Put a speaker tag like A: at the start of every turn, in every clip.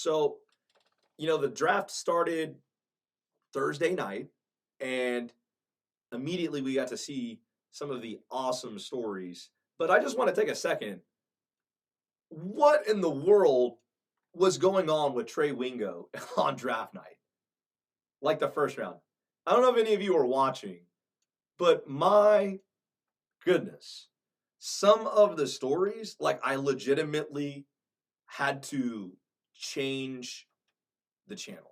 A: So, the draft started Thursday night, and immediately we got to see some of the awesome stories. But I just want to take a second. What in the world was going on with Trey Wingo on draft night? Like the first round. I don't know if any of you are watching, but my goodness, some of the stories, like I legitimately had to change the channel.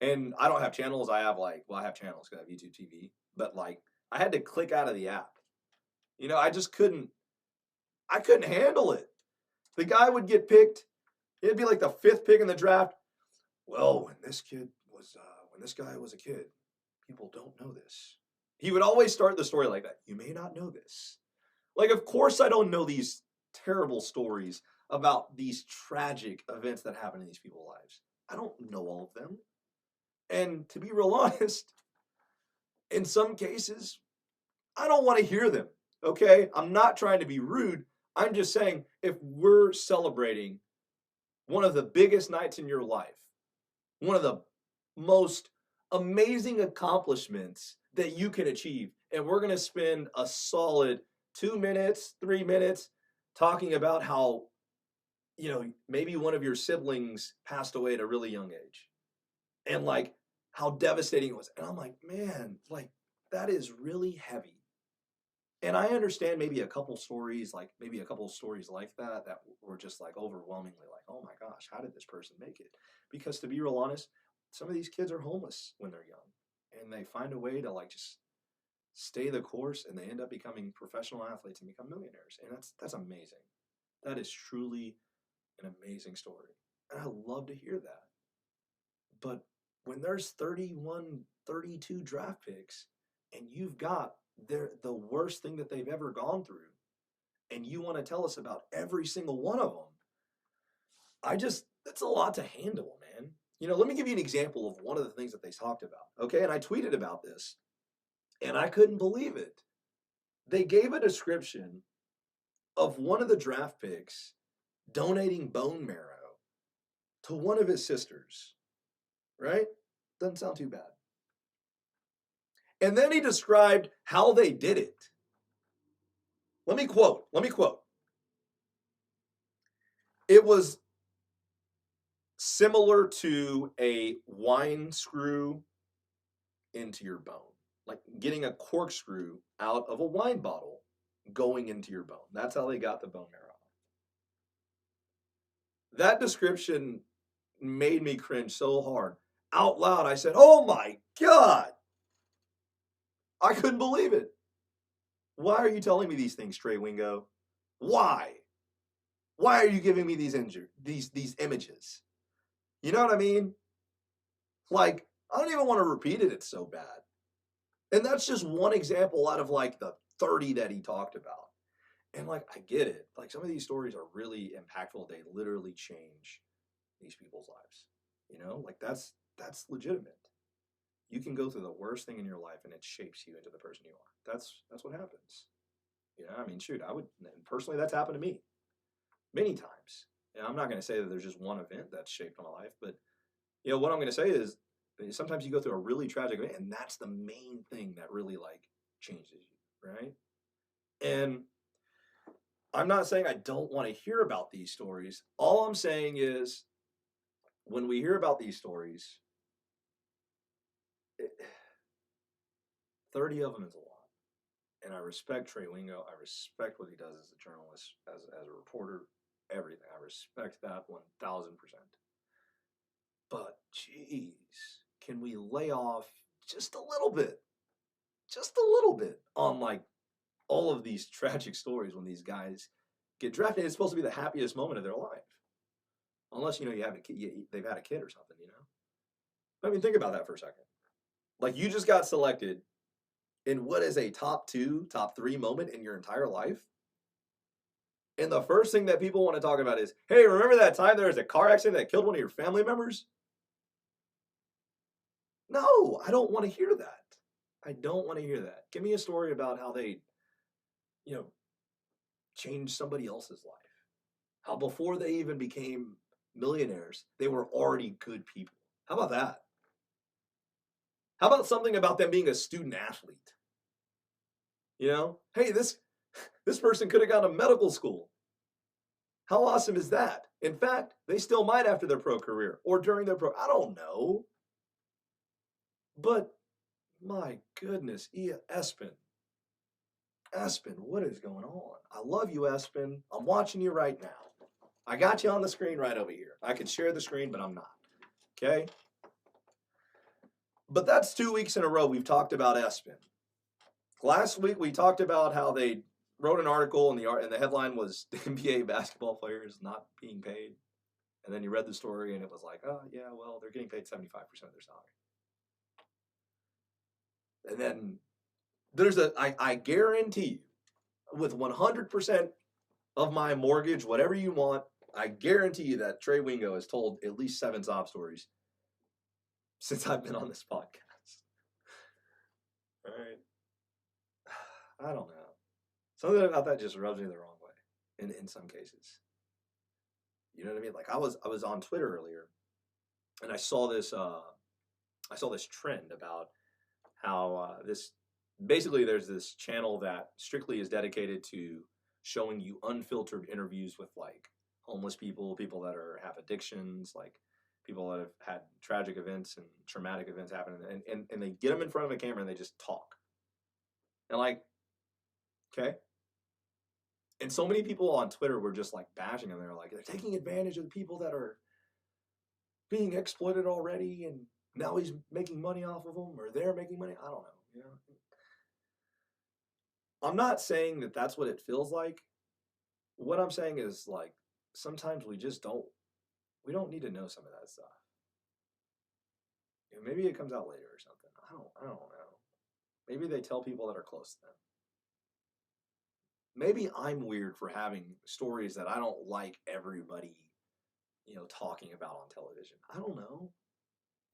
A: And I don't have channels. I have I have channels because I have YouTube TV, but I had to click out of the app. I just I couldn't handle it. The guy would get picked. It'd be like the fifth pick in the draft. Well, when this guy was a kid, people don't know this. He would always start the story like that. You may not know this. Like, of course, I don't know these terrible stories about these tragic events that happen in these people's lives. I don't know all of them. And to be real honest, in some cases, I don't want to hear them. Okay? I'm not trying to be rude. I'm just saying if we're celebrating one of the biggest nights in your life, one of the most amazing accomplishments that you can achieve, and we're going to spend a solid 2 minutes, 3 minutes talking about how, maybe one of your siblings passed away at a really young age and how devastating it was. And I'm like, man, that is really heavy. And I understand maybe a couple stories like that were just overwhelmingly oh my gosh, how did this person make it? Because to be real honest, some of these kids are homeless when they're young and they find a way to just stay the course, and they end up becoming professional athletes and become millionaires. And that's amazing. That is truly an amazing story. And I love to hear that. But when there's 31, 32 draft picks and you've got the worst thing that they've ever gone through, and you want to tell us about every single one of them, that's a lot to handle, man. Let me give you an example of one of the things that they talked about. Okay. And I tweeted about this and I couldn't believe it. They gave a description of one of the draft picks donating bone marrow to one of his sisters, right? Doesn't sound too bad. And then he described how they did it. Let me quote. It was similar to a wine screw into your bone, like getting a corkscrew out of a wine bottle going into your bone. That's how they got the bone marrow. That description made me cringe so hard. Out loud, I said, "Oh my God." I couldn't believe it. Why are you telling me these things, Trey Wingo? Why? Why are you giving me these images? You know what I mean? I don't even want to repeat it. It's so bad. And that's just one example out of the 30 that he talked about. And I get it. Some of these stories are really impactful. They literally change these people's lives. That's legitimate. You can go through the worst thing in your life and it shapes you into the person you are. That's what happens. Shoot, personally, that's happened to me many times. And I'm not going to say that there's just one event that's shaped my life, but what I'm going to say is sometimes you go through a really tragic event, and that's the main thing that really changes you, right? And I'm not saying I don't want to hear about these stories. All I'm saying is when we hear about these stories, 30 of them is a lot. And I respect Trey Wingo. I respect what he does as a journalist, as a reporter, everything. I respect that 1,000%. But, geez, can we lay off just a little bit on all of these tragic stories when these guys get drafted? It's supposed to be the happiest moment of their life. Unless, you have a kid, they've had a kid or something, think about that for a second. You just got selected in what is a top 2, top 3 moment in your entire life. And the first thing that people want to talk about is, hey, remember that time there was a car accident that killed one of your family members? No, I don't want to hear that. I don't want to hear that. Give me a story about how they, changed somebody else's life. How before they even became millionaires, they were already good people. How about that? How about something about them being a student athlete? You know, hey, this person could have gone to medical school. How awesome is that? In fact, they still might after their pro career or during their pro. I don't know. But my goodness, Espen. Espen, what is going on? I love you, Espen. I'm watching you right now. I got you on the screen right over here. I could share the screen, but I'm not. Okay? But that's 2 weeks in a row we've talked about Espen. Last week we talked about how they wrote an article and the headline was NBA basketball players not being paid. And then you read the story and it was like, oh yeah, well, they're getting paid 75% of their salary. And then I guarantee you, with 100% of my mortgage, whatever you want, I guarantee you that Trey Wingo has told at least 7 sob stories since I've been on this podcast. All right. I don't know. Something about that just rubs me the wrong way in some cases. You know what I mean? Like I was on Twitter earlier and I saw this trend about how there's this channel that strictly is dedicated to showing you unfiltered interviews with like homeless people that have addictions, like people that have had tragic events and traumatic events happen, and they get them in front of a camera and they just talk. And like, okay. And so many people on Twitter were just like bashing them. They're like, they're taking advantage of the people that are being exploited already, and now he's making money off of them, or they're making money. I don't know. You know, I'm not saying that that's what it feels like. What I'm saying is like sometimes we don't need to know some of that stuff. You know, maybe it comes out later or something. I don't know. Maybe they tell people that are close to them. Maybe I'm weird for having stories that I don't like everybody, talking about on television. I don't know.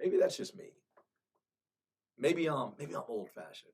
A: Maybe that's just me. Maybe I'm old fashioned,